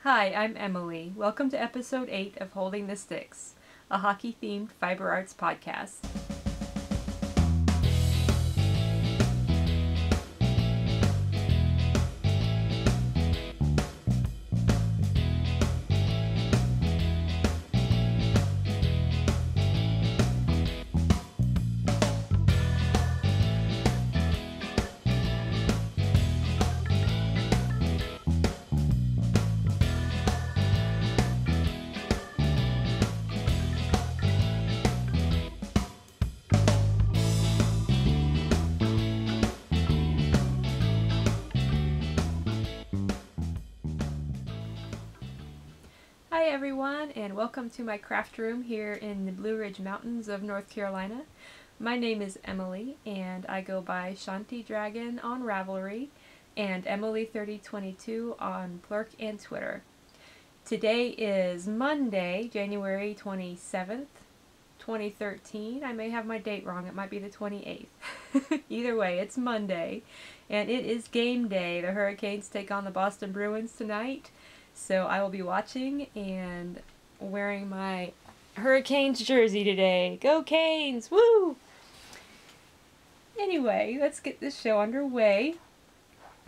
Hi, I'm Emily. Welcome to episode 8 of Holding the Sticks, a hockey-themed fiber arts podcast. Hi everyone, and welcome to my craft room here in the Blue Ridge Mountains of North Carolina. My name is Emily, and I go by Shanti Dragon on Ravelry and Emily3022 on Plurk and Twitter. Today is Monday, January 27th, 2013. I may have my date wrong. It might be the 28th. Either way, it's Monday, and it is game day. The Hurricanes take on the Boston Bruins tonight. So I will be watching and wearing my Hurricanes jersey today. Go Canes! Woo! Anyway, let's get this show underway.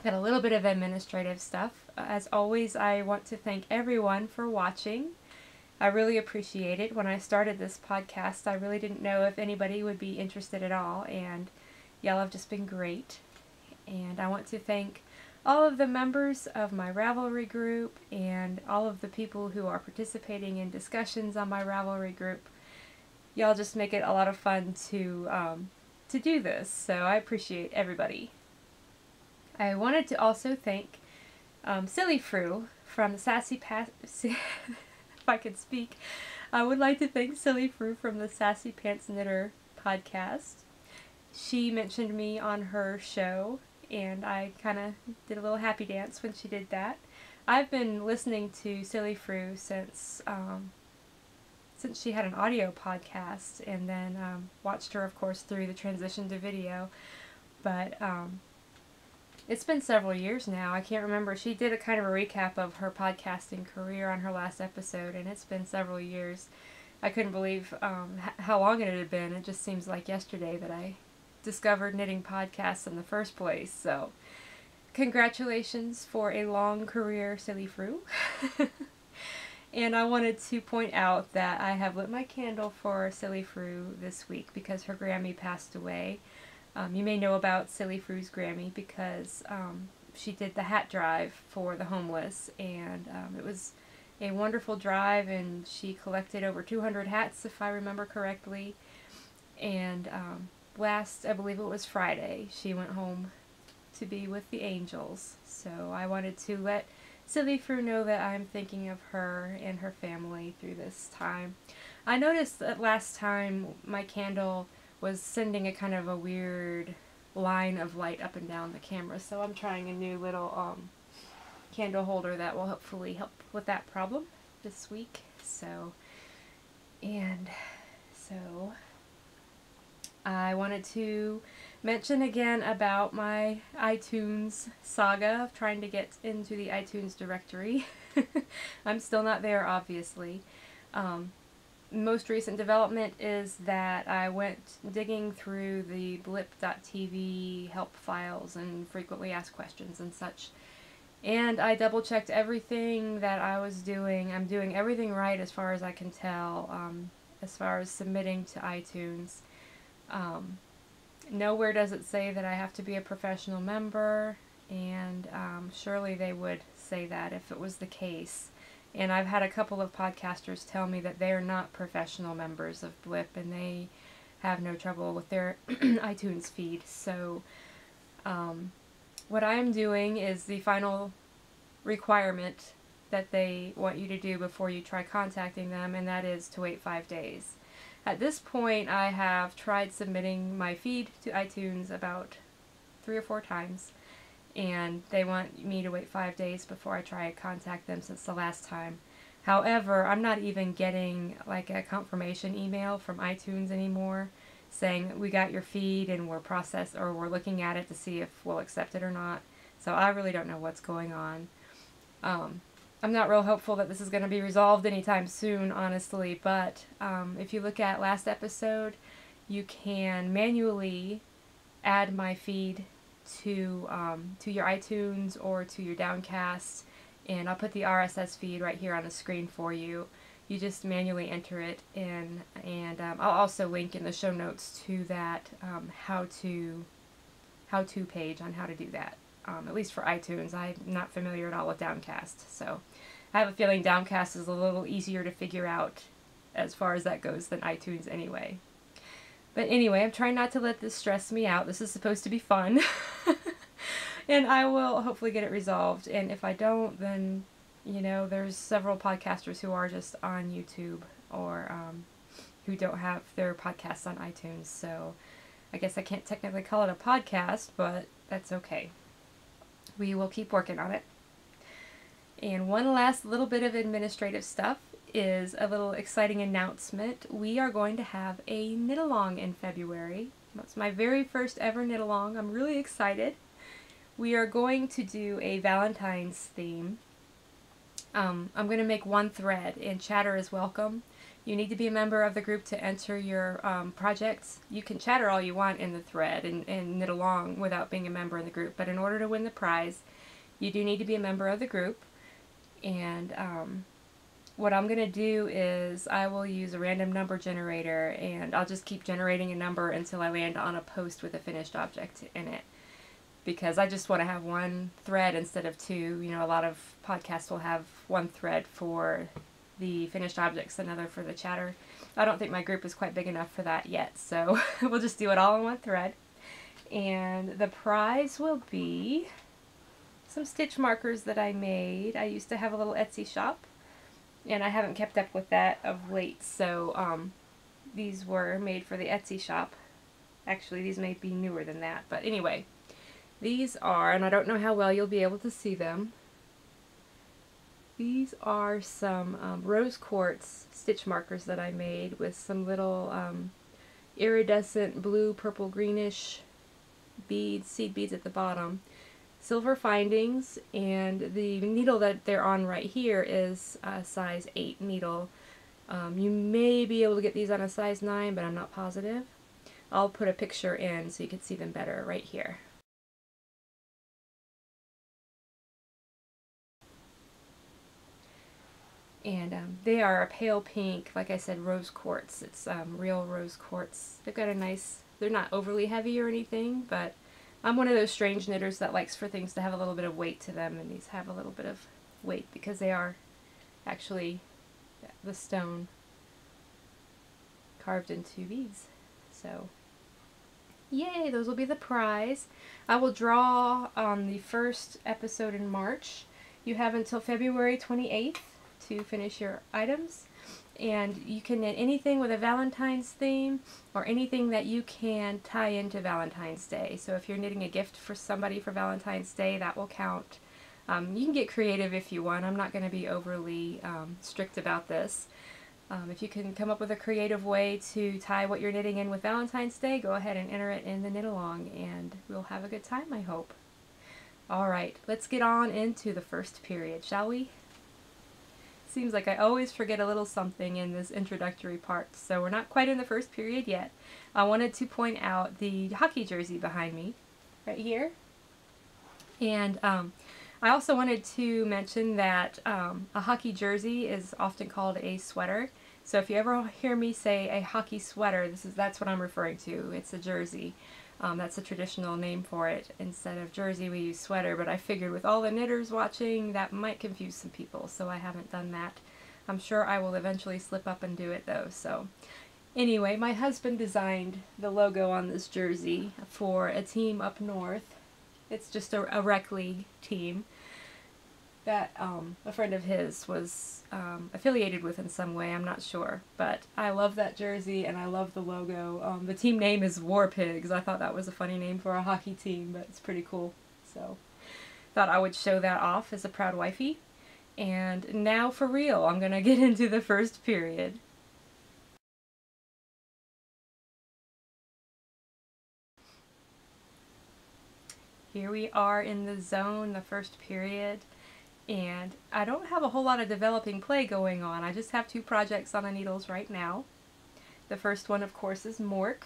Got a little bit of administrative stuff. As always, I want to thank everyone for watching. I really appreciate it. When I started this podcast, I really didn't know if anybody would be interested at all, and y'all have just been great. And I want to thank all of the members of my Ravelry group and all of the people who are participating in discussions on my Ravelry group. Y'all just make it a lot of fun to do this, so I appreciate everybody. I wanted to also thank Silly Fru from the Sassy Pants. If I could speak, I would like to thank Silly Fru from the Sassy Pants Knitter podcast. She mentioned me on her show, and I kind of did a little happy dance when she did that. I've been listening to Silly Fru since she had an audio podcast, and then watched her, of course, through the transition to video. But it's been several years now. I can't remember. She did a kind of a recap of her podcasting career on her last episode, and it's been several years. I couldn't believe how long it had been. It just seems like yesterday that I discovered knitting podcasts in the first place. So congratulations for a long career, Silly Fru. And I wanted to point out that I have lit my candle for Silly Fru this week because her Grammy passed away. You may know about Silly Fru's Grammy because she did the hat drive for the homeless, and it was a wonderful drive, and she collected over 200 hats, if I remember correctly. And last, I believe it was Friday, she went home to be with the angels. So I wanted to let Silly Fru know that I'm thinking of her and her family through this time. I noticed that last time my candle was sending a kind of a weird line of light up and down the camera, so I'm trying a new little candle holder that will hopefully help with that problem this week. So I wanted to mention again about my iTunes saga of trying to get into the iTunes directory. I'm still not there, obviously. Most recent development is that I went digging through the blip.tv help files and frequently asked questions and such, and I double checked everything that I was doing. I'm doing everything right as far as I can tell, as far as submitting to iTunes. Nowhere does it say that I have to be a professional member, and surely they would say that if it was the case. And I've had a couple of podcasters tell me that they're not professional members of Blip, and they have no trouble with their iTunes feed. So what I'm doing is the final requirement that they want you to do before you try contacting them, and that is to wait 5 days. At this point, I have tried submitting my feed to iTunes about 3 or 4 times, and they want me to wait 5 days before I try to contact them since the last time. However, I'm not even getting like a confirmation email from iTunes anymore saying we got your feed and we're looking at it to see if we'll accept it or not. So I really don't know what's going on. I'm not real hopeful that this is going to be resolved anytime soon, honestly, but if you look at last episode, you can manually add my feed to your iTunes or to your Downcast, and I'll put the RSS feed right here on the screen for you. You just manually enter it in, and I'll also link in the show notes to that how-to page on how to do that. At least for iTunes, I'm not familiar at all with Downcast, so I have a feeling Downcast is a little easier to figure out as far as that goes than iTunes anyway. But anyway, I'm trying not to let this stress me out. This is supposed to be fun. And I will hopefully get it resolved. And if I don't, then, there's several podcasters who are just on YouTube or who don't have their podcasts on iTunes. So I guess I can't technically call it a podcast, but that's okay. We will keep working on it. And one last little bit of administrative stuff is a little exciting announcement. We are going to have a knit-along in February. It's my very first ever knit-along. I'm really excited. We are going to do a Valentine's theme. I'm going to make one thread, and chatter is welcome. You need to be a member of the group to enter your projects. You can chatter all you want in the thread and knit along without being a member in the group, but in order to win the prize, you do need to be a member of the group. And what I'm going to do is I will use a random number generator, and I'll just keep generating a number until I land on a post with a finished object in it. Because I just want to have one thread instead of two. A lot of podcasts will have one thread for the finished objects, another for the chatter. I don't think my group is quite big enough for that yet, so we'll just do it all in one thread. And the prize will be some stitch markers that I made. I used to have a little Etsy shop, and I haven't kept up with that of late, so these were made for the Etsy shop. Actually, these may be newer than that, but anyway. These are, and I don't know how well you'll be able to see them, these are some rose quartz stitch markers that I made with some little iridescent blue, purple, greenish beads, seed beads at the bottom. Silver findings, and the needle that they're on right here is a size 8 needle. You may be able to get these on a size 9, but I'm not positive. I'll put a picture in so you can see them better right here. And they are a pale pink, like I said, rose quartz. It's real rose quartz. They've got a nice, they're not overly heavy or anything, but I'm one of those strange knitters that likes for things to have a little bit of weight to them, and these have a little bit of weight because they are actually the stone carved into beads. So, yay, those will be the prize. I will draw on the first episode in March. You have until February 28th to finish your items, and you can knit anything with a Valentine's theme or anything that you can tie into Valentine's Day. So if you're knitting a gift for somebody for Valentine's Day, that will count. You can get creative if you want. I'm not going to be overly strict about this. If you can come up with a creative way to tie what you're knitting in with Valentine's Day, go ahead and enter it in the knit along, and we'll have a good time, I hope. Alright, let's get on into the first period, shall we? Seems like I always forget a little something in this introductory part, so we're not quite in the first period yet. I wanted to point out the hockey jersey behind me, right here. And I also wanted to mention that a hockey jersey is often called a sweater. So if you ever hear me say a hockey sweater, that's what I'm referring to. It's a jersey. That's a traditional name for it. Instead of jersey, we use sweater, but I figured with all the knitters watching, that might confuse some people, so I haven't done that. I'm sure I will eventually slip up and do it, though. So anyway, my husband designed the logo on this jersey for a team up north. It's just a rec league team that a friend of his was affiliated with in some way, I'm not sure. But I love that jersey, and I love the logo. The team name is War Pigs. I thought that was a funny name for a hockey team, but it's pretty cool. So thought I would show that off as a proud wifey. And now for real, I'm going to get into the first period. Here we are in the zone, the first period. And I don't have a whole lot of developing play going on. I just have 2 projects on the needles right now. The first one, of course, is Mork,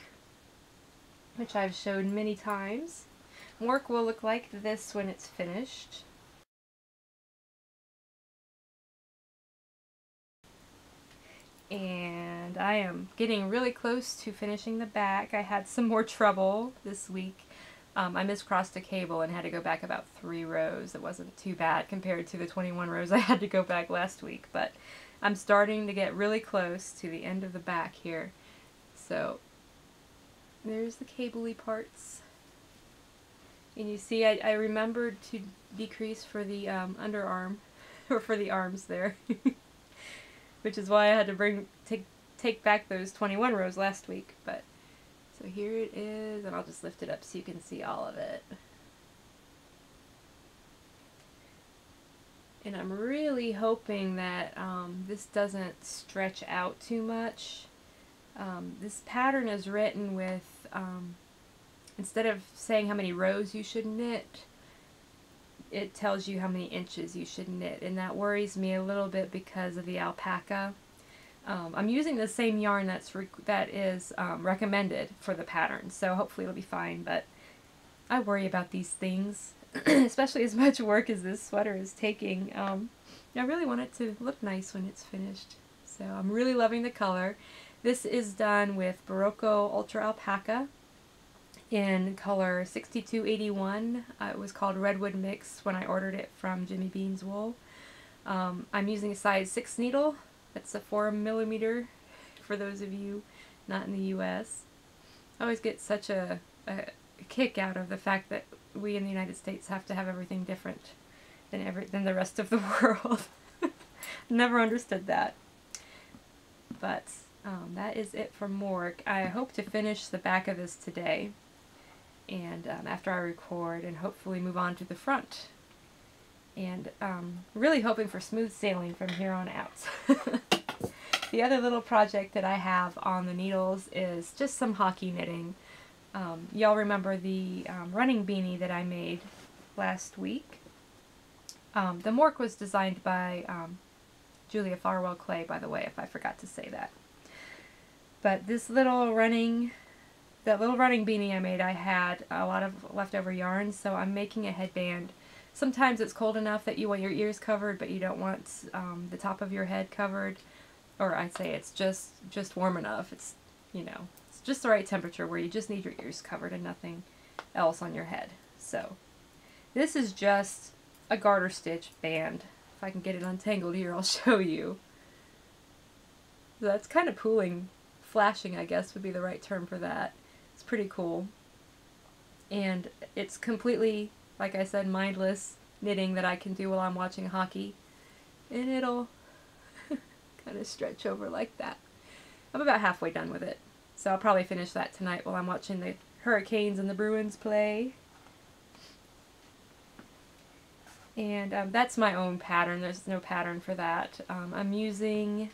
which I've showed many times. Mork will look like this when it's finished. And I am getting really close to finishing the back. I had some more trouble this week. I miscrossed a cable and had to go back about 3 rows. It wasn't too bad compared to the 21 rows I had to go back last week, but I'm starting to get really close to the end of the back here. So there's the cable-y parts. And you see I remembered to decrease for the underarm, or for the arms there. Which is why I had to take back those 21 rows last week. But so here it is, and I'll just lift it up so you can see all of it. And I'm really hoping that this doesn't stretch out too much. This pattern is written with, instead of saying how many rows you should knit, it tells you how many inches you should knit, and that worries me a little bit because of the alpaca. I'm using the same yarn that is recommended for the pattern, so hopefully it'll be fine, but I worry about these things, especially as much work as this sweater is taking. I really want it to look nice when it's finished, so I'm really loving the color. This is done with Barocco Ultra Alpaca in color 6281. It was called Redwood Mix when I ordered it from Jimmy Bean's Wool. I'm using a size 6 needle. That's a 4mm for those of you not in the US. I always get such a kick out of the fact that we in the United States have to have everything different than the rest of the world. Never understood that. But that is it for Mork. I hope to finish the back of this today, and after I record, and hopefully move on to the front. And really hoping for smooth sailing from here on out. The other little project that I have on the needles is just some hockey knitting. Y'all remember the running beanie that I made last week? The Mork was designed by Julia Farwell Clay, by the way, if I forgot to say that. But this little running beanie I made, I had a lot of leftover yarn, so I'm making a headband. Sometimes it's cold enough that you want your ears covered, but you don't want the top of your head covered. Or I'd say it's just warm enough. It's, you know, it's just the right temperature where you just need your ears covered and nothing else on your head. So this is just a garter stitch band. If I can get it untangled here, I'll show you. So that's kind of pooling, flashing, I guess would be the right term for that. It's pretty cool. And it's completely, like I said, mindless knitting that I can do while I'm watching hockey. And it'll kind of stretch over like that. I'm about halfway done with it. So I'll probably finish that tonight while I'm watching the Hurricanes and the Bruins play. And that's my own pattern. There's no pattern for that. I'm using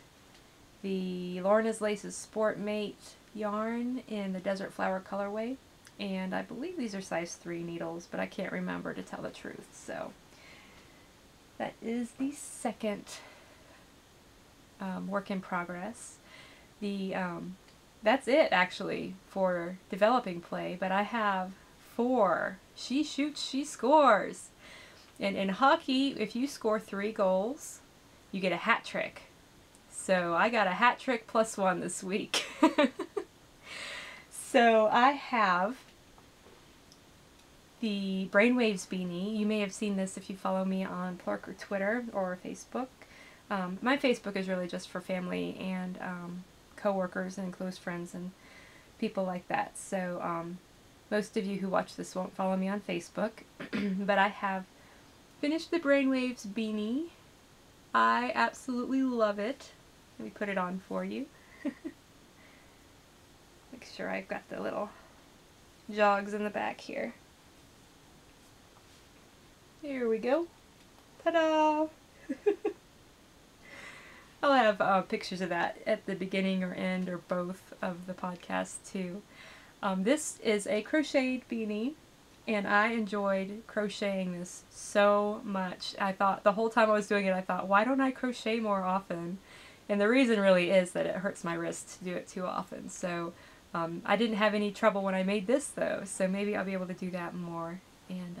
the Lorna's Laces Sport Mate yarn in the Desert Flower colorway. And I believe these are size 3 needles, but I can't remember to tell the truth. So that is the second work in progress. That's it actually for developing play, but I have 4. She shoots, she scores. And in hockey, if you score 3 goals, you get a hat trick. So I got a hat trick +1 this week. So I have the Brainwaves beanie. You may have seen this if you follow me on Plurk or Twitter or Facebook. My Facebook is really just for family and co-workers and close friends and people like that. So most of you who watch this won't follow me on Facebook, but I have finished the Brainwaves beanie. I absolutely love it. Let me put it on for you. Make sure I've got the little jogs in the back here. Here we go. Ta-da! I'll have pictures of that at the beginning or end or both of the podcast too. This is a crocheted beanie, and I enjoyed crocheting this so much. I thought, the whole time I was doing it, I thought, why don't I crochet more often? And the reason really is that it hurts my wrist to do it too often. So I didn't have any trouble when I made this though, so maybe I'll be able to do that more. And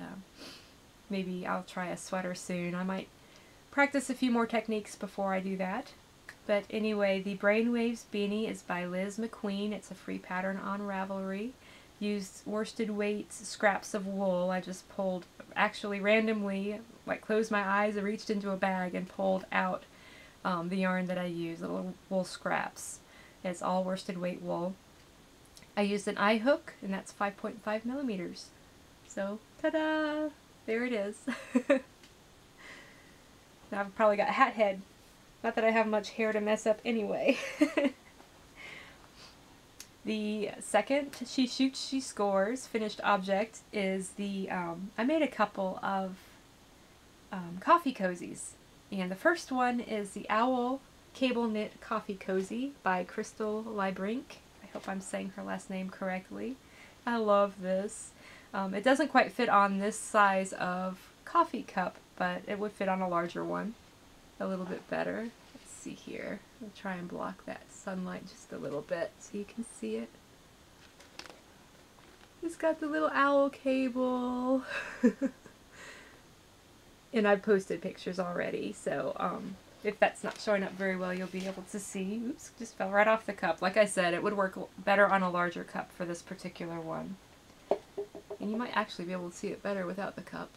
maybe I'll try a sweater soon. I might practice a few more techniques before I do that. But anyway, the Brainwaves beanie is by Liz McQueen. It's a free pattern on Ravelry. Used worsted weight scraps of wool. I just pulled, actually randomly, like closed my eyes and reached into a bag and pulled out the yarn that I use, little wool scraps. It's all worsted weight wool. I used an eye hook, and that's 5.5 millimeters. So, ta-da! There it is. Now I've probably got a hat head. Not that I have much hair to mess up anyway. The second She Shoots, She Scores finished object is the, I made a couple of coffee cozies. And the first one is the Owl Cable Knit Coffee Cozy by Crystal Liebrink. I hope I'm saying her last name correctly. I love this. It doesn't quite fit on this size of coffee cup, but it would fit on a larger one a little bit better. Let's see here. I'll try and block that sunlight just a little bit so you can see it. It's got the little owl cable. And I've posted pictures already, so if that's not showing up very well, you'll be able to see. Oops, just fell right off the cup. Like I said, it would work better on a larger cup for this particular one. And you might actually be able to see it better without the cup.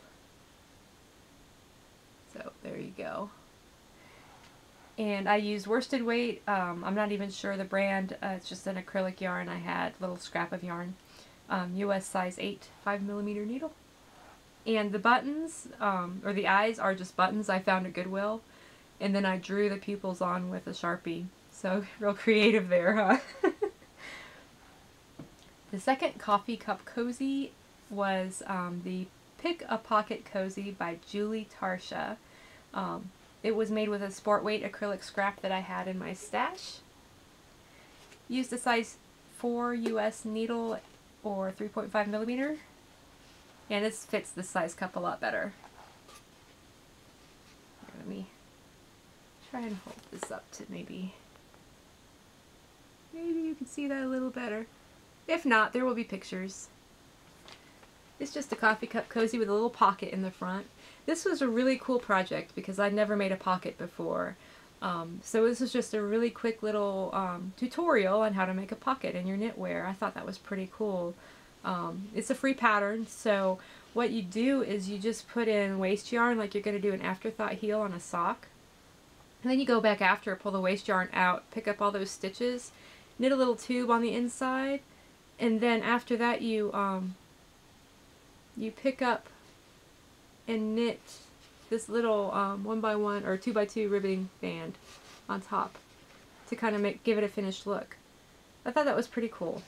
So there you go. And I used worsted weight. I'm not even sure the brand. It's just an acrylic yarn. I had a little scrap of yarn. US size 8 5mm needle. And the buttons, or the eyes, are just buttons I found at Goodwill. And then I drew the pupils on with a Sharpie. So real creative there, huh? The second coffee cup cozy was the Pick a Pocket Cozy by Julie Tarsha. It was made with a sport weight acrylic scrap that I had in my stash. Used a size 4 US needle or 3.5mm. And this fits this size cup a lot better. Here, let me try and hold this up to maybe you can see that a little better. If not, there will be pictures. It's just a coffee cup cozy with a little pocket in the front. This was a really cool project because I'd never made a pocket before. So this is just a really quick little tutorial on how to make a pocket in your knitwear. I thought that was pretty cool. It's a free pattern, so what you do is you just put in waste yarn like you're going to do an afterthought heel on a sock. And then you go back after, pull the waste yarn out, pick up all those stitches, knit a little tube on the inside, and then after that you pick up and knit this little 1x1 or 2x2 ribbing band on top to kind of give it a finished look. I thought that was pretty cool.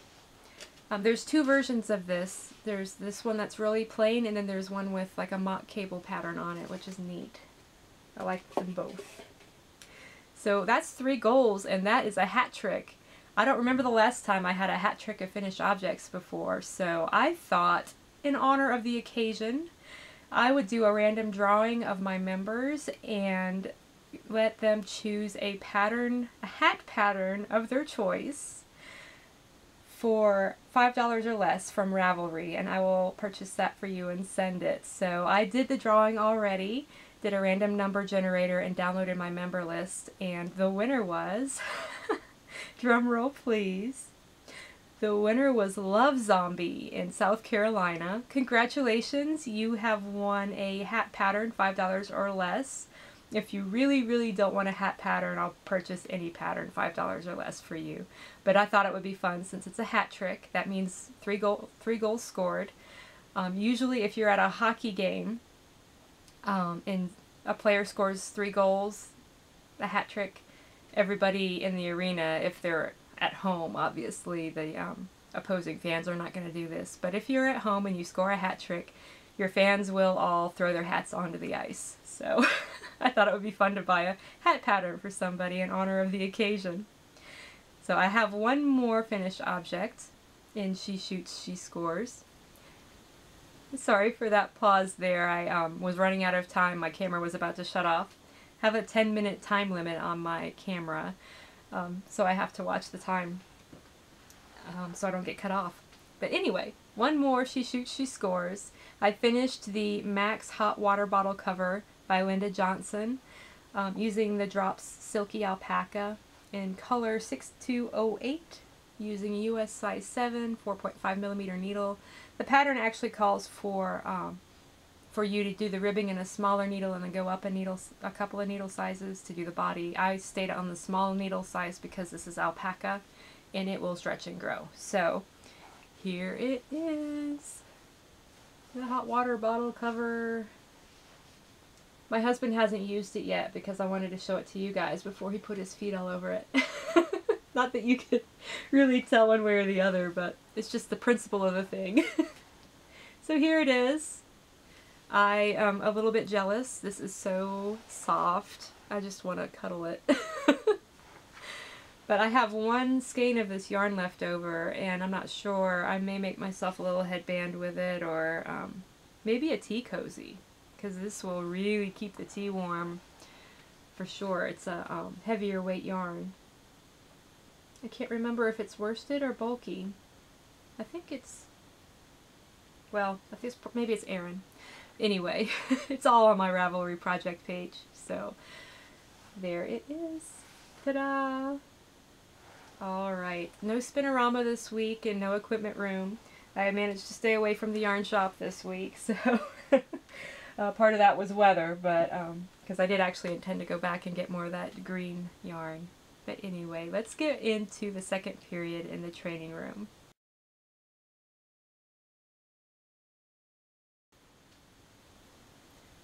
There's two versions of this. There's this one that's really plain, and then there's one with like a mock cable pattern on it, which is neat. I like them both. So that's 3 goals, and that is a hat trick. I don't remember the last time I had a hat trick of finished objects before, so I thought, in honor of the occasion, I would do a random drawing of my members and let them choose a pattern, a hat pattern of their choice for $5 or less from Ravelry, and I will purchase that for you and send it. So I did the drawing already, did a random number generator, and downloaded my member list, and the winner was, drum roll please, the winner was Love Zombie in South Carolina. Congratulations, you have won a hat pattern, $5 or less. If you really, really don't want a hat pattern, I'll purchase any pattern, $5 or less for you. But I thought it would be fun since it's a hat trick. That means 3 goals scored. Usually if you're at a hockey game and a player scores 3 goals, a hat trick, everybody in the arena, if they're at home, obviously the opposing fans are not going to do this. But if you're at home and you score a hat trick, your fans will all throw their hats onto the ice. So I thought it would be fun to buy a hat pattern for somebody in honor of the occasion. So I have one more finished object in She Shoots, She Scores. Sorry for that pause there. I was running out of time. My camera was about to shut off. Have a 10-minute time limit on my camera, so I have to watch the time so I don't get cut off. But anyway, one more She Shoots, She Scores. I finished the Max Hot Water Bottle cover by Linda Johnson using the Drops Silky Alpaca in color 6208, using a US size 7, 4.5 millimeter needle. The pattern actually calls for you to do the ribbing in a smaller needle and then go up a couple of needle sizes to do the body. I stayed on the small needle size because this is alpaca and it will stretch and grow. So here it is, the hot water bottle cover. My husband hasn't used it yet because I wanted to show it to you guys before he put his feet all over it. Not that you could really tell one way or the other, but it's just the principle of the thing. So here it is. I am a little bit jealous. This is so soft. I just want to cuddle it. But I have one skein of this yarn left over, and I'm not sure. I may make myself a little headband with it, or maybe a tea cozy, because this will really keep the tea warm for sure. It's a heavier weight yarn. I can't remember if it's worsted or bulky. I think it's, well, I think maybe it's Aran. Anyway, it's all on my Ravelry project page. So there it is. Ta-da! Alright, no Spinorama this week and no equipment room. I managed to stay away from the yarn shop this week, so part of that was weather, but because I did actually intend to go back and get more of that green yarn. But anyway, let's get into the second period in the training room.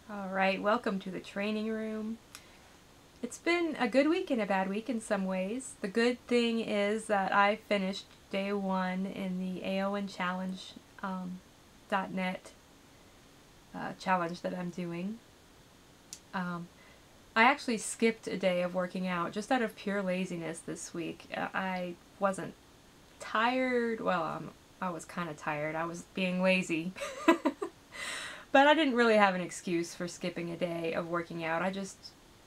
Alright, welcome to the training room. It's been a good week and a bad week in some ways. The good thing is that I finished day 1 in the AON Challenge .net challenge that I'm doing. I actually skipped a day of working out just out of pure laziness this week. I wasn't tired. Well, I was kind of tired. I was being lazy. But I didn't really have an excuse for skipping a day of working out. I just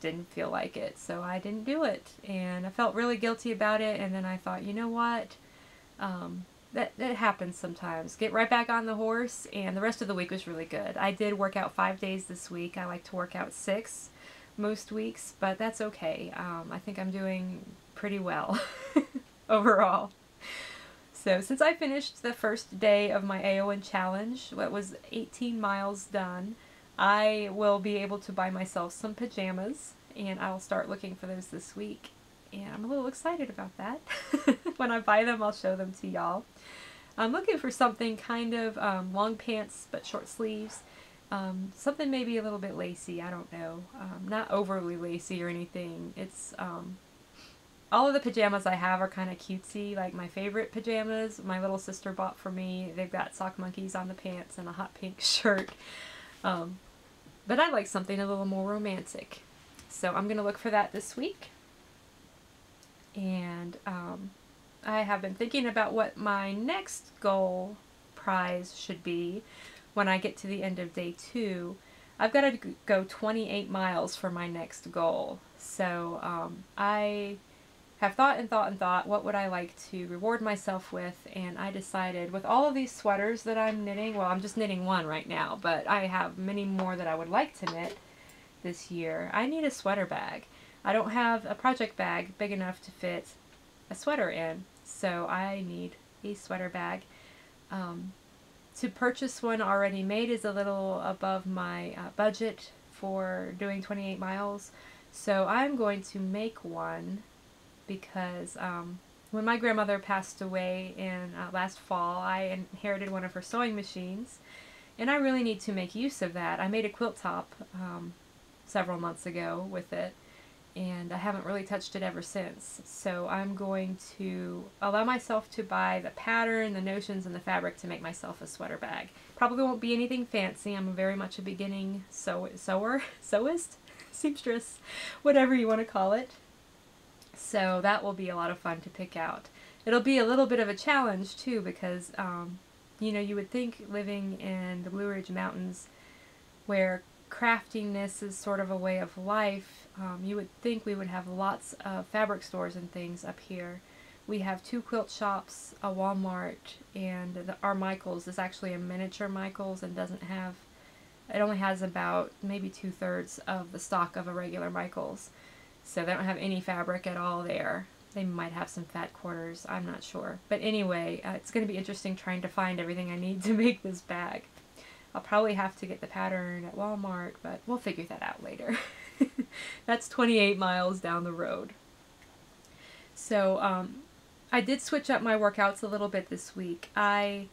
didn't feel like it, so I didn't do it. And I felt really guilty about it, and then I thought, you know what? That happens sometimes. Get right back on the horse, and the rest of the week was really good. I did work out 5 days this week. I like to work out 6 most weeks, but that's okay. I think I'm doing pretty well overall. So since I finished the first day of my AON challenge, what was 18 miles done, I will be able to buy myself some pajamas, and I'll start looking for those this week. And I'm a little excited about that. When I buy them, I'll show them to y'all. I'm looking for something kind of long pants but short sleeves. Something maybe a little bit lacy, I don't know. Not overly lacy or anything. It's all of the pajamas I have are kind of cutesy. Like my favorite pajamas, my little sister bought for me. They've got sock monkeys on the pants and a hot pink shirt. But I like something a little more romantic. So I'm going to look for that this week. And I have been thinking about what my next goal prize should be when I get to the end of day 2. I've got to go 28 miles for my next goal. So I have thought and thought and thought, what would I like to reward myself with? And I decided with all of these sweaters that I'm knitting, well, I'm just knitting one right now, but I have many more that I would like to knit this year. I need a sweater bag. I don't have a project bag big enough to fit a sweater in, so I need a sweater bag. To purchase one already made is a little above my budget for doing 28 miles, so I'm going to make one because when my grandmother passed away in last fall, I inherited one of her sewing machines, and I really need to make use of that. I made a quilt top several months ago with it, and I haven't really touched it ever since. So I'm going to allow myself to buy the pattern, the notions, and the fabric to make myself a sweater bag. Probably won't be anything fancy. I'm very much a beginning sewist, seamstress, whatever you want to call it. So that will be a lot of fun to pick out. It'll be a little bit of a challenge too, because You know, you would think living in the Blue Ridge Mountains, where craftiness is sort of a way of life, you would think we would have lots of fabric stores and things up here. We have 2 quilt shops, a Walmart, and our Michaels is actually a miniature Michaels and doesn't have, it only has about maybe 2/3 of the stock of a regular Michaels. So they don't have any fabric at all there. They might have some fat quarters, I'm not sure. But anyway, it's going to be interesting trying to find everything I need to make this bag. I'll probably have to get the pattern at Walmart, but we'll figure that out later. That's 28 miles down the road. So I did switch up my workouts a little bit this week. I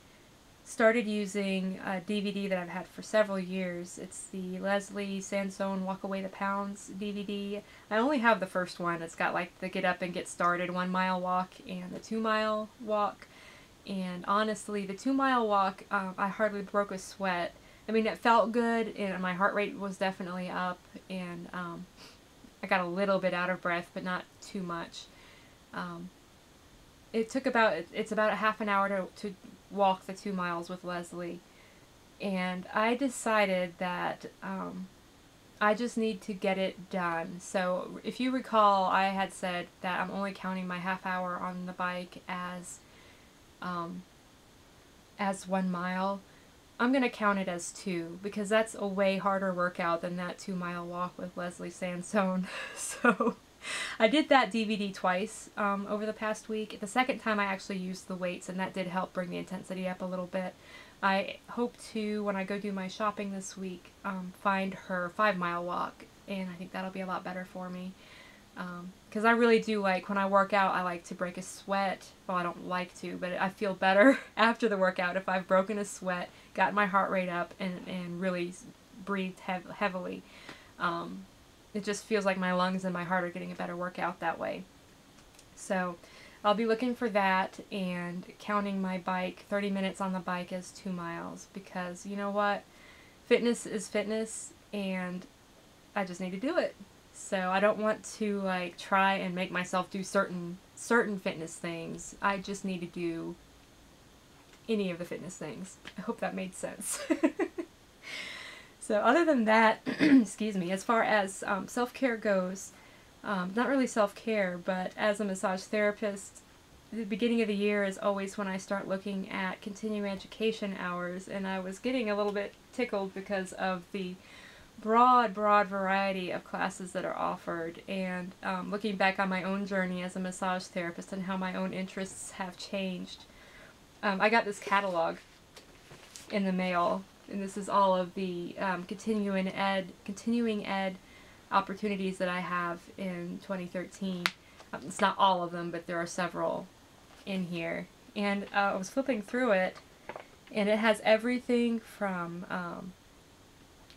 started using a DVD that I've had for several years. It's the Leslie Sansone Walk Away the Pounds DVD. I only have the first one. It's got like the Get Up and Get Started 1 mile walk and the 2 mile walk. And honestly, the 2 mile walk, I hardly broke a sweat. I mean, it felt good, and my heart rate was definitely up, and I got a little bit out of breath, but not too much. It took it's about a half an hour to walk the 2 miles with Leslie, and I decided that I just need to get it done. So if you recall, I had said that I'm only counting my half hour on the bike as 1 mile. I'm going to count it as 2 because that's a way harder workout than that 2 mile walk with Leslie Sansone. So I did that DVD twice over the past week. The second time I actually used the weights, and that did help bring the intensity up a little bit. I hope to, when I go do my shopping this week, find her 5 mile walk, and I think that'll be a lot better for me. Because I really do like, when I work out, I like to break a sweat. Well, I don't like to, but I feel better after the workout if I've broken a sweat, got my heart rate up, and really breathed heavily. It just feels like my lungs and my heart are getting a better workout that way. So I'll be looking for that and counting my bike, 30 minutes on the bike as 2 miles, because you know what? Fitness is fitness, and I just need to do it. So I don't want to like try and make myself do certain fitness things. I just need to do any of the fitness things. I hope that made sense. So other than that, excuse me, as far as self-care goes, not really self-care, but as a massage therapist, the beginning of the year is always when I start looking at continuing education hours, and I was getting a little bit tickled because of the broad variety of classes that are offered, and looking back on my own journey as a massage therapist and how my own interests have changed. I got this catalog in the mail, and this is all of the continuing ed opportunities that I have in 2013. It's not all of them, but there are several in here. And I was flipping through it, and it has everything from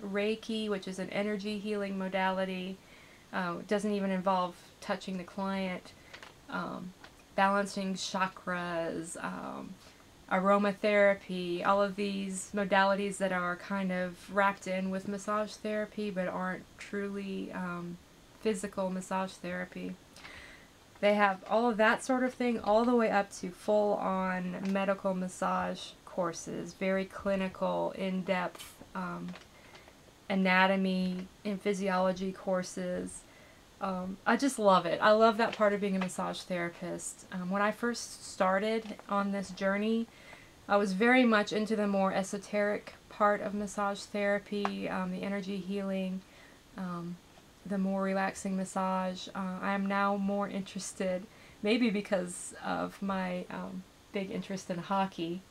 Reiki, which is an energy healing modality. It doesn't even involve touching the client. Balancing chakras, aromatherapy, all of these modalities that are kind of wrapped in with massage therapy but aren't truly physical massage therapy. They have all of that sort of thing all the way up to full-on medical massage courses, very clinical, in-depth anatomy and physiology courses. I just love it. I love that part of being a massage therapist. When I first started on this journey, I was very much into the more esoteric part of massage therapy, the energy healing, the more relaxing massage. I am now more interested, maybe because of my big interest in hockey,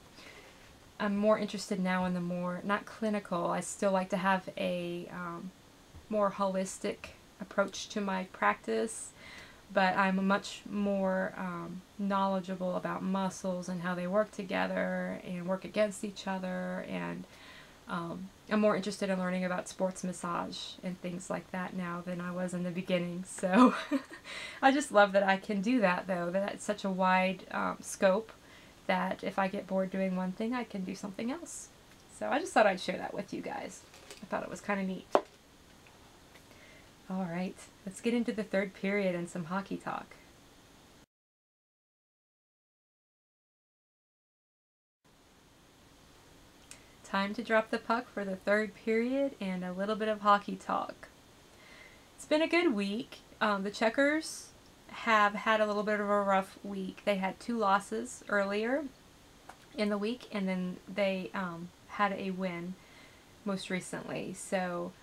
I'm more interested now in the more, not clinical, I still like to have a more holistic approach to my practice, but I'm much more knowledgeable about muscles and how they work together and work against each other, and I'm more interested in learning about sports massage and things like that now than I was in the beginning. So I just love that I can do that, though, that it's such a wide scope that if I get bored doing one thing, I can do something else. So I just thought I'd share that with you guys. I thought it was kind of neat. All right, let's get into the third period and some hockey talk. time to drop the puck for the third period and a little bit of hockey talk. It's been a good week. The Checkers have had a little bit of a rough week. They had 2 losses earlier in the week, and then they had a win most recently. So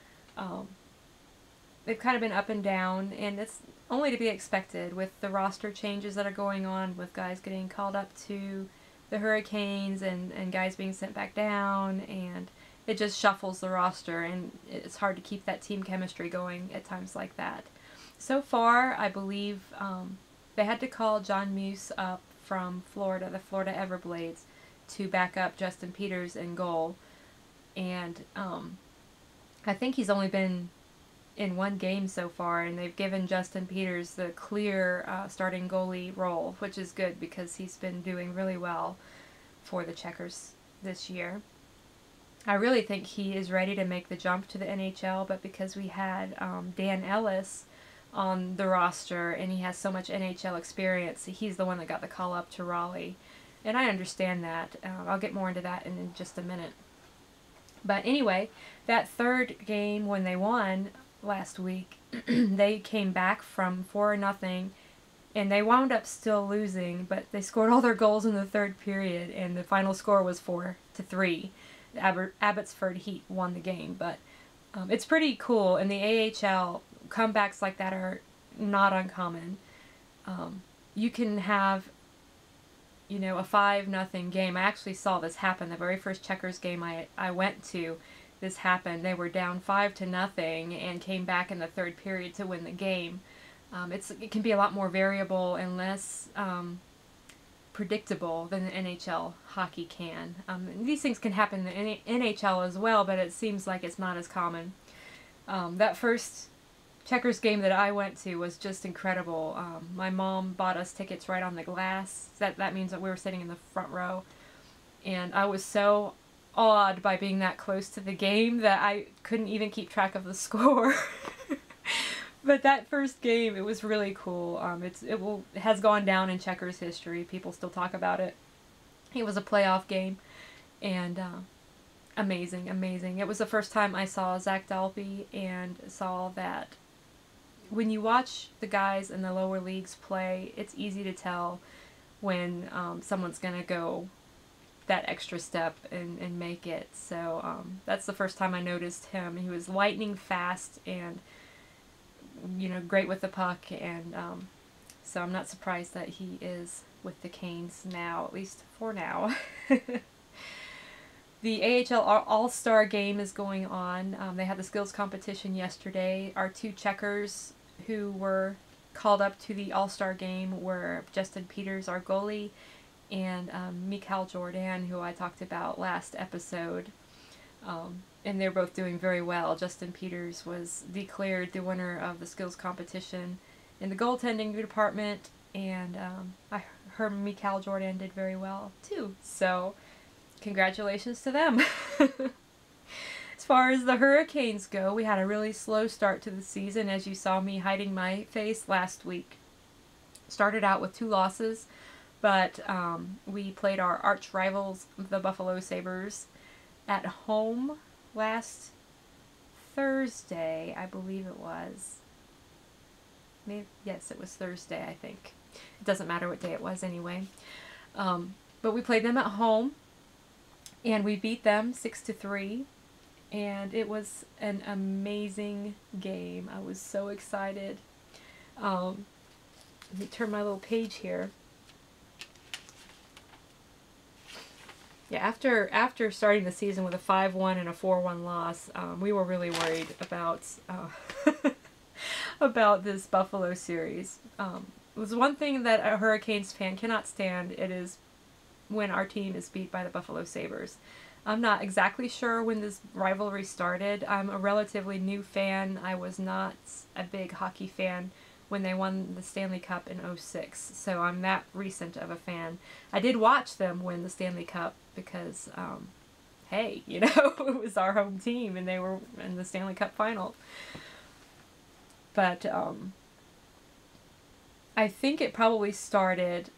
they've kind of been up and down, and it's only to be expected with the roster changes that are going on, with guys getting called up to the Hurricanes and guys being sent back down, and it just shuffles the roster, and it's hard to keep that team chemistry going at times like that. So far, I believe they had to call John Muse up from Florida, the Florida Everblades, to back up Justin Peters in goal, and I think he's only been in 1 game so far, and they've given Justin Peters the clear starting goalie role, which is good because he's been doing really well for the Checkers this year. I really think he is ready to make the jump to the NHL, but because we had Dan Ellis on the roster and he has so much NHL experience, he's the one that got the call up to Raleigh. And I understand that. I'll get more into that in just a minute. But anyway, that third game when they won last week, they came back from 4-0, and they wound up still losing, but they scored all their goals in the third period, and the final score was 4-3. Abbotsford Heat won the game, but it's pretty cool. In the AHL, comebacks like that are not uncommon. You can have, you know, a 5-0 game. I actually saw this happen. The very first Checkers game I went to, this happened. They were down 5-0 and came back in the third period to win the game. It can be a lot more variable and less predictable than the NHL hockey can. These things can happen in the NHL as well, but it seems like it's not as common. That first Checkers game that I went to was just incredible. My mom bought us tickets right on the glass. That means that we were sitting in the front row, and I was so awed by being that close to the game that I couldn't even keep track of the score. But that first game, it was really cool. It has gone down in Checkers history. People still talk about it. It was a playoff game, and amazing, amazing. It was the first time I saw Zach Dalby and saw that when you watch the guys in the lower leagues play, it's easy to tell when someone's going to go that extra step and make it. So that's the first time I noticed him. He was lightning fast and, you know, great with the puck, and so I'm not surprised that he is with the Canes now, at least for now. The AHL All-Star game is going on. They had the skills competition yesterday. Our 2 Checkers who were called up to the All-Star game were Justin Peters, our goalie, and Mikhail Jordan, who I talked about last episode. And they're both doing very well. Justin Peters was declared the winner of the skills competition in the goaltending department, and I heard Mikhail Jordan did very well too. So congratulations to them. As far as the Hurricanes go, we had a really slow start to the season, as you saw me hiding my face last week. Started out with 2 losses, but we played our arch rivals, the Buffalo Sabres, at home last Thursday, I believe it was. Yes, it was Thursday, I think. It doesn't matter what day it was anyway. But we played them at home, and we beat them 6-3, and it was an amazing game. I was so excited. Let me turn my little page here. Yeah, after starting the season with a 5-1 and a 4-1 loss, we were really worried about about this Buffalo series. It was one thing that a Hurricanes fan cannot stand. It is when our team is beat by the Buffalo Sabres. I'm not exactly sure when this rivalry started. I'm a relatively new fan. I was not a big hockey fan when they won the Stanley Cup in 2006, so I'm that recent of a fan. I did watch them win the Stanley Cup because, hey, you know, it was our home team and they were in the Stanley Cup final. But I think it probably started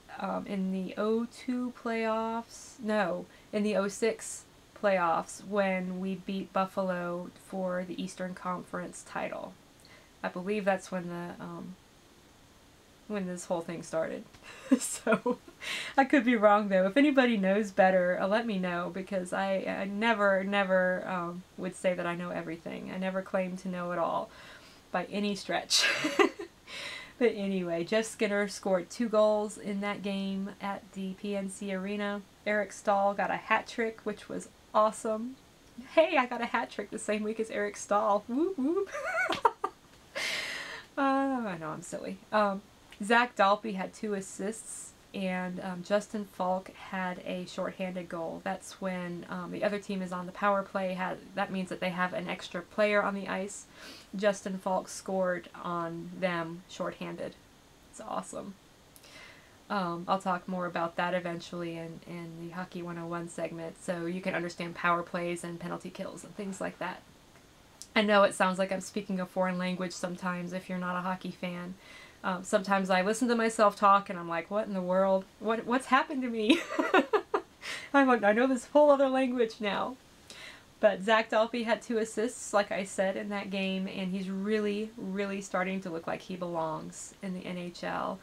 in the 2002 playoffs. No, in the 2006 playoffs when we beat Buffalo for the Eastern Conference title. I believe that's when this whole thing started. So I could be wrong though. If anybody knows better, let me know, because I never would say that I know everything. I never claim to know it all by any stretch. But anyway, Jeff Skinner scored 2 goals in that game at the PNC Arena. Eric Stahl got a hat trick, which was awesome. Hey, I got a hat trick the same week as Eric Stahl. Whoop whoop. I know, I'm silly. Zach Dalpe had 2 assists, and Justin Falk had a shorthanded goal. That's when the other team is on the power play. That means that they have an extra player on the ice. Justin Falk scored on them shorthanded. It's awesome. I'll talk more about that eventually in the Hockey 101 segment, so you can understand power plays and penalty kills and things like that. I know it sounds like I'm speaking a foreign language sometimes if you're not a hockey fan. Sometimes I listen to myself talk and I'm like, what in the world? What's happened to me? I know this whole other language now. But Zach Dalpe had 2 assists, like I said, in that game, and he's really, really starting to look like he belongs in the NHL.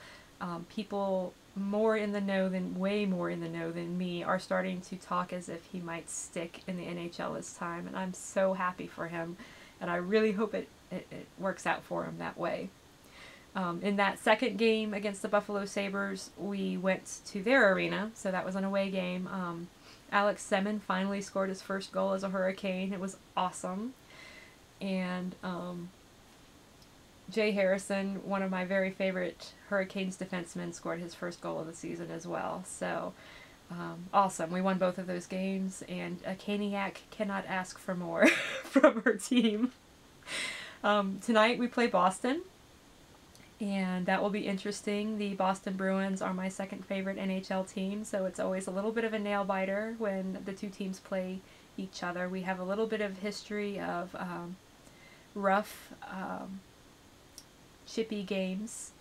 People way more in the know than me, are starting to talk as if he might stick in the NHL this time, and I'm so happy for him, and I really hope it works out for him that way. In that second game against the Buffalo Sabres, we went to their arena, so that was an away game. Alex Semin finally scored his first goal as a Hurricane. It was awesome. And Jay Harrison, one of my very favorite Hurricanes defensemen, scored his first goal of the season as well. So, awesome. We won both of those games, and a Caniac cannot ask for more from her team. Tonight we play Boston, and that will be interesting. The Boston Bruins are my second favorite NHL team, so it's always a little bit of a nail-biter when the 2 teams play each other. We have a little bit of history of rough, chippy games,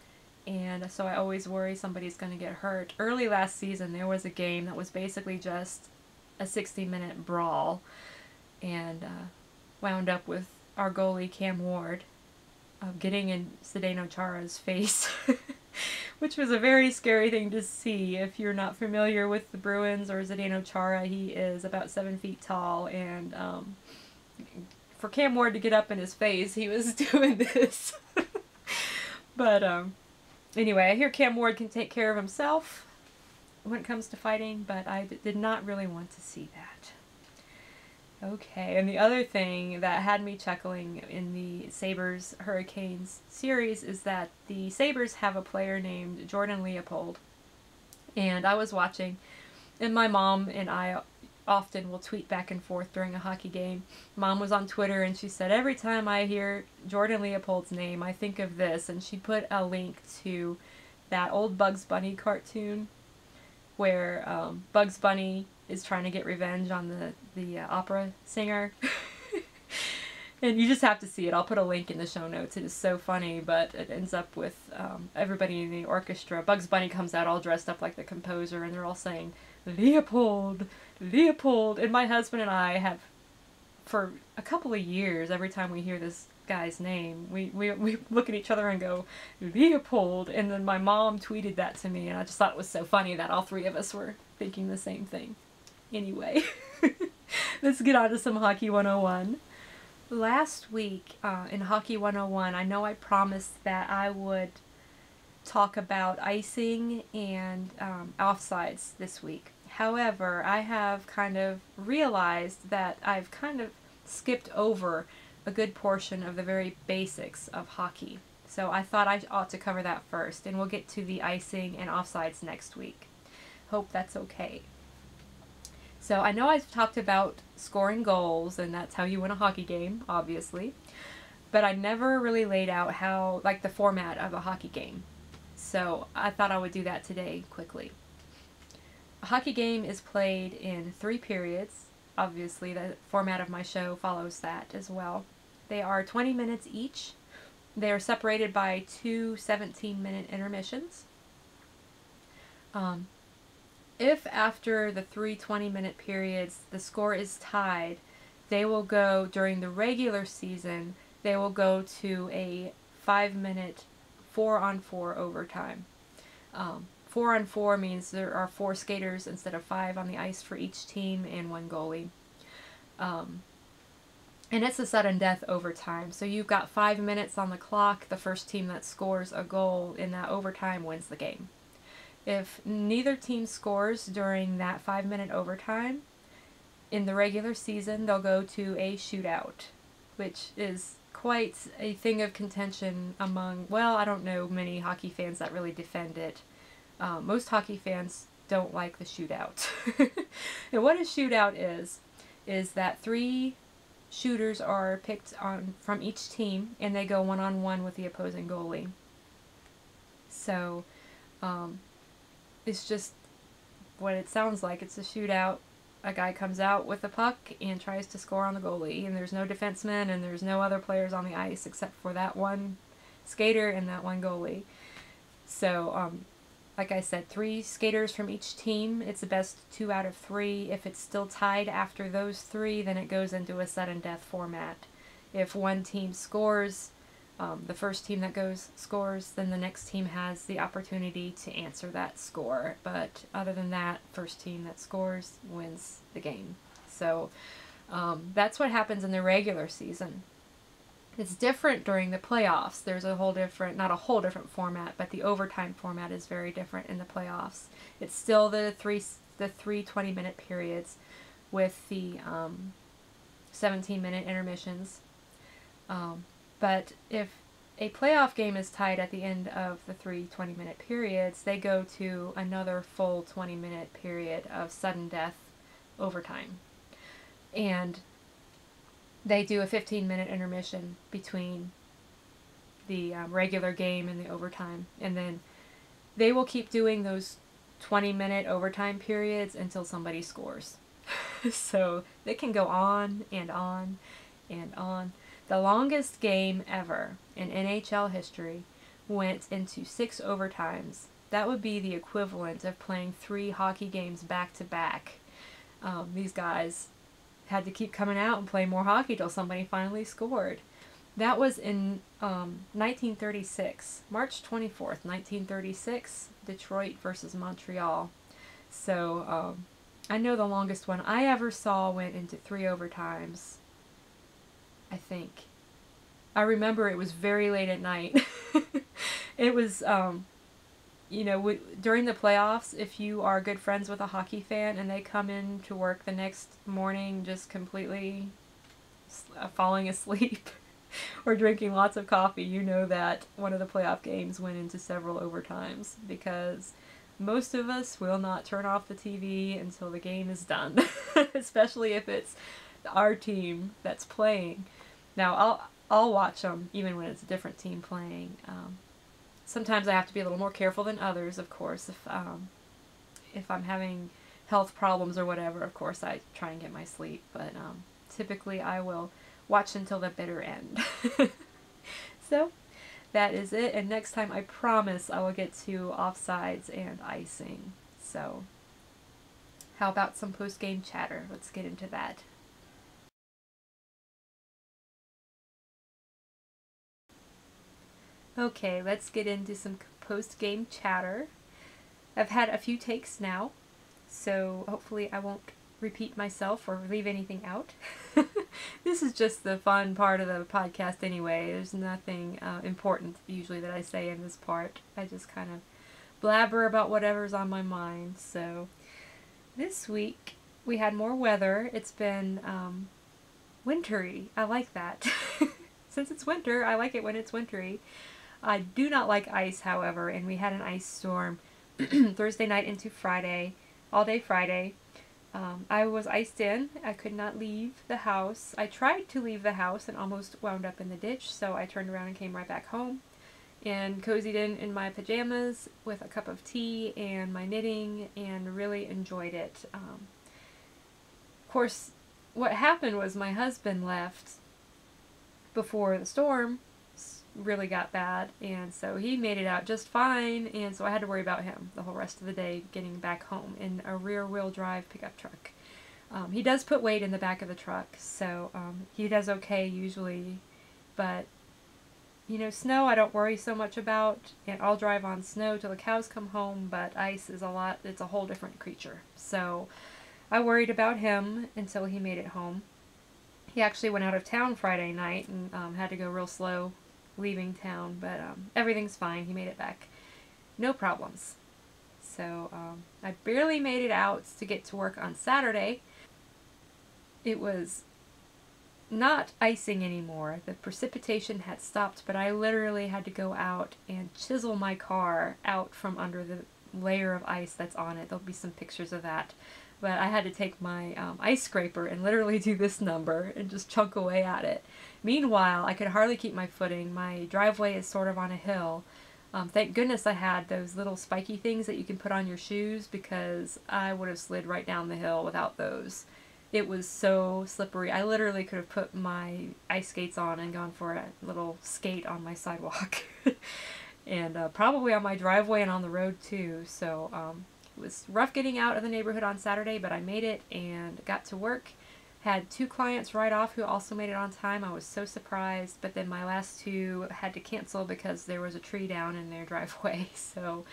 and so I always worry somebody's going to get hurt. Early last season, there was a game that was basically just a 60-minute brawl, and wound up with our goalie, Cam Ward, getting in Zdeno Chara's face, which was a very scary thing to see. If you're not familiar with the Bruins or Zdeno Chara, he is about 7 feet tall, and for Cam Ward to get up in his face, he was doing this. But anyway, I hear Cam Ward can take care of himself when it comes to fighting, but I did not really want to see that. Okay, and the other thing that had me chuckling in the Sabres Hurricanes series is that the Sabres have a player named Jordan Leopold. And I was watching, and my mom and I often will tweet back and forth during a hockey game. Mom was on Twitter and she said, every time I hear Jordan Leopold's name, I think of this. And she put a link to that old Bugs Bunny cartoon where Bugs Bunny is trying to get revenge on the opera singer. And you just have to see it. I'll put a link in the show notes. It is so funny, but it ends up with everybody in the orchestra. Bugs Bunny comes out all dressed up like the composer, and they're all saying, Leopold, Leopold. And my husband and I have, for a couple of years, every time we hear this guy's name, we look at each other and go, Leopold. And then my mom tweeted that to me, and I just thought it was so funny that all 3 of us were thinking the same thing. Anyway, let's get on to some Hockey 101. Last week in Hockey 101, I know I promised that I would talk about icing and offsides this week. However, I have kind of realized that I've kind of skipped over a good portion of the very basics of hockey. So I thought I ought to cover that first, and we'll get to the icing and offsides next week. Hope that's okay. So I know I've talked about scoring goals, and that's how you win a hockey game, obviously. But I never really laid out how, like, the format of a hockey game. So I thought I would do that today quickly. A hockey game is played in 3 periods. Obviously, the format of my show follows that as well. They are 20 minutes each. They are separated by 2 17-minute intermissions. If after the 3 20-minute periods the score is tied, they will go, during the regular season, they will go to a 5-minute 4-on-4 overtime. 4-on-4 means there are 4 skaters instead of 5 on the ice for each team and 1 goalie. And it's a sudden death overtime. So you've got 5 minutes on the clock. The first team that scores a goal in that overtime wins the game. If neither team scores during that 5-minute overtime, in the regular season, they'll go to a shootout, which is quite a thing of contention among, well, I don't know many hockey fans that really defend it. Most hockey fans don't like the shootout. And what a shootout is that 3 shooters are picked on from each team, and they go 1-on-1 with the opposing goalie. So, it's just what it sounds like. It's a shootout. A guy comes out with a puck and tries to score on the goalie, and there's no defenseman and there's no other players on the ice except for that one skater and that one goalie. So, like I said, 3 skaters from each team. It's the best 2 out of 3. If it's still tied after those 3, then it goes into a sudden death format. If one team scores, the first team that goes scores, then the next team has the opportunity to answer that score. But other than that, first team that scores wins the game. So that's what happens in the regular season. It's different during the playoffs. There's a whole different, not a whole different format, but the overtime format is very different in the playoffs. It's still the three 20-minute periods with the 17-minute intermissions. But if a playoff game is tied at the end of the 3 20-minute periods, they go to another full 20-minute period of sudden death overtime. And they do a 15-minute intermission between the regular game and the overtime. And then they will keep doing those 20-minute overtime periods until somebody scores. So they can go on and on and on. The longest game ever in NHL history went into 6 overtimes. That would be the equivalent of playing 3 hockey games back to back. These guys had to keep coming out and play more hockey till somebody finally scored. That was in 1936, March 24th, 1936, Detroit versus Montreal. So I know the longest one I ever saw went into 3 overtimes, I think. I remember it was very late at night. It was, you know, during the playoffs, if you are good friends with a hockey fan and they come in to work the next morning just completely falling asleep or drinking lots of coffee, you know that one of the playoff games went into several overtimes, because most of us will not turn off the TV until the game is done, especially if it's our team that's playing. Now, I'll watch them even when it's a different team playing. Sometimes I have to be a little more careful than others, of course. If I'm having health problems or whatever, of course I try and get my sleep. But typically I will watch until the bitter end. So that is it. And next time I promise I will get to offsides and icing. So how about some post-game chatter? Let's get into that. Okay, let's get into some post-game chatter. I've had a few takes now, so hopefully I won't repeat myself or leave anything out. This is just the fun part of the podcast anyway. There's nothing important usually that I say in this part. I just kind of blabber about whatever's on my mind. So this week we had more weather. It's been wintry. I like that. Since it's winter, I like it when it's wintry. I do not like ice, however, and we had an ice storm Thursday night into Friday, all day Friday. I was iced in. I could not leave the house. I tried to leave the house and almost wound up in the ditch, so I turned around and came right back home and cozied in my pajamas with a cup of tea and my knitting and really enjoyed it. Of course, what happened was my husband left before the storm really got bad, and so he made it out just fine, and so I had to worry about him the whole rest of the day getting back home in a rear-wheel drive pickup truck. He does put weight in the back of the truck, so he does okay usually, but you know, snow I don't worry so much about, and I'll drive on snow till the cows come home, but ice is it's a whole different creature. So I worried about him until he made it home. He actually went out of town Friday night and had to go real slow leaving town, but everything's fine. He made it back. No problems. So I barely made it out to get to work on Saturday. It was not icing anymore. The precipitation had stopped, but I literally had to go out and chisel my car out from under the layer of ice that's on it. There'll be some pictures of that. But I had to take my ice scraper and literally do this number and just chunk away at it. Meanwhile, I could hardly keep my footing. My driveway is sort of on a hill. Thank goodness I had those little spiky things that you can put on your shoes, because I would have slid right down the hill without those. It was so slippery. I literally could have put my ice skates on and gone for a little skate on my sidewalk. And probably on my driveway and on the road too. So it was rough getting out of the neighborhood on Saturday, but I made it and got to work. Had 2 clients right off who also made it on time. I was so surprised, but then my last 2 had to cancel because there was a tree down in their driveway. So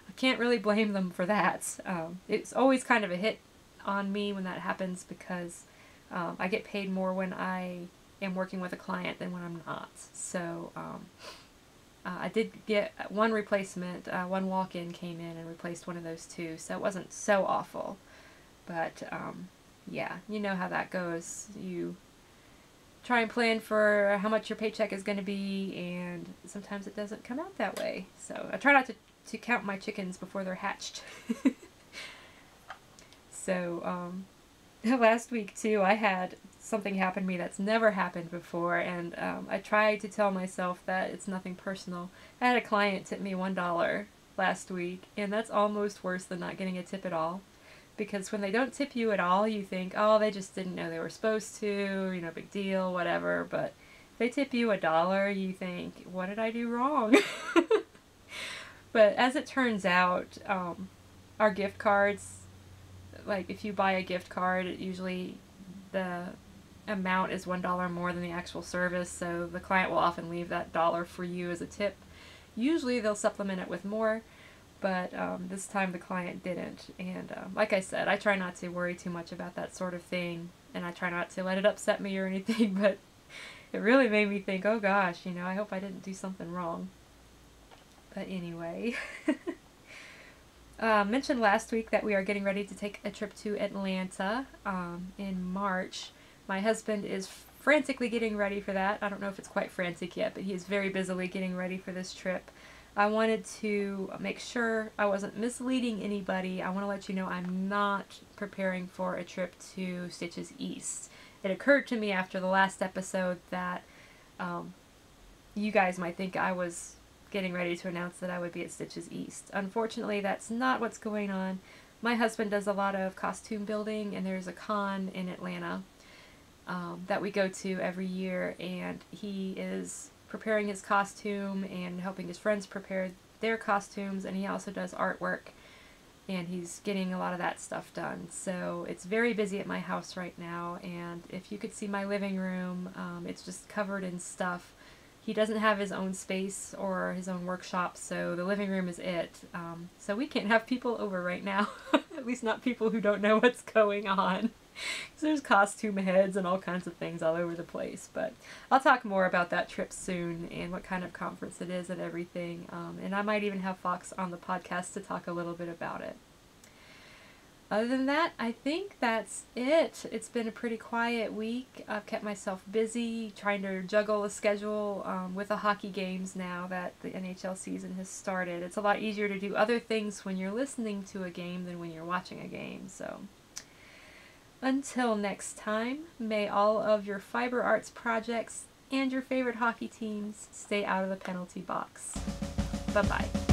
I can't really blame them for that. It's always kind of a hit on me when that happens, because I get paid more when I am working with a client than when I'm not. So I did get one replacement, one walk-in came in and replaced one of those 2, so it wasn't so awful. But yeah, you know how that goes. You try and plan for how much your paycheck is going to be, and sometimes it doesn't come out that way. So I try not to count my chickens before they're hatched. So last week too, I had something happen to me that's never happened before, and I tried to tell myself that it's nothing personal. I had a client tip me $1 last week, and that's almost worse than not getting a tip at all. Because when they don't tip you at all, you think, oh, they just didn't know they were supposed to, you know, big deal, whatever. But if they tip you $1, you think, what did I do wrong? But as it turns out, our gift cards, like if you buy a gift card, usually the amount is $1 more than the actual service, so the client will often leave that $1 for you as a tip. Usually they'll supplement it with more, but this time the client didn't. And like I said, I try not to worry too much about that sort of thing, and I try not to let it upset me or anything, but it really made me think, oh gosh, you know, I hope I didn't do something wrong. But anyway, mentioned last week that we are getting ready to take a trip to Atlanta in March. My husband is frantically getting ready for that. I don't know if it's quite frantic yet, but he is very busily getting ready for this trip. I wanted to make sure I wasn't misleading anybody. I want to let you know I'm not preparing for a trip to Stitches East. It occurred to me after the last episode that you guys might think I was getting ready to announce that I would be at Stitches East. Unfortunately, that's not what's going on. My husband does a lot of costume building, and there's a con in Atlanta that we go to every year, and he is preparing his costume and helping his friends prepare their costumes, and he also does artwork, and he's getting a lot of that stuff done. So it's very busy at my house right now, and if you could see my living room, it's just covered in stuff. He doesn't have his own space or his own workshop, so the living room is it. So we can't have people over right now, at least not people who don't know what's going on. So there's costume heads and all kinds of things all over the place, but I'll talk more about that trip soon and what kind of conference it is and everything, and I might even have Fox on the podcast to talk a little bit about it. Other than that, I think that's it. It's been a pretty quiet week. I've kept myself busy trying to juggle a schedule with the hockey games now that the NHL season has started. It's a lot easier to do other things when you're listening to a game than when you're watching a game, so until next time, may all of your fiber arts projects and your favorite hockey teams stay out of the penalty box. Bye-bye.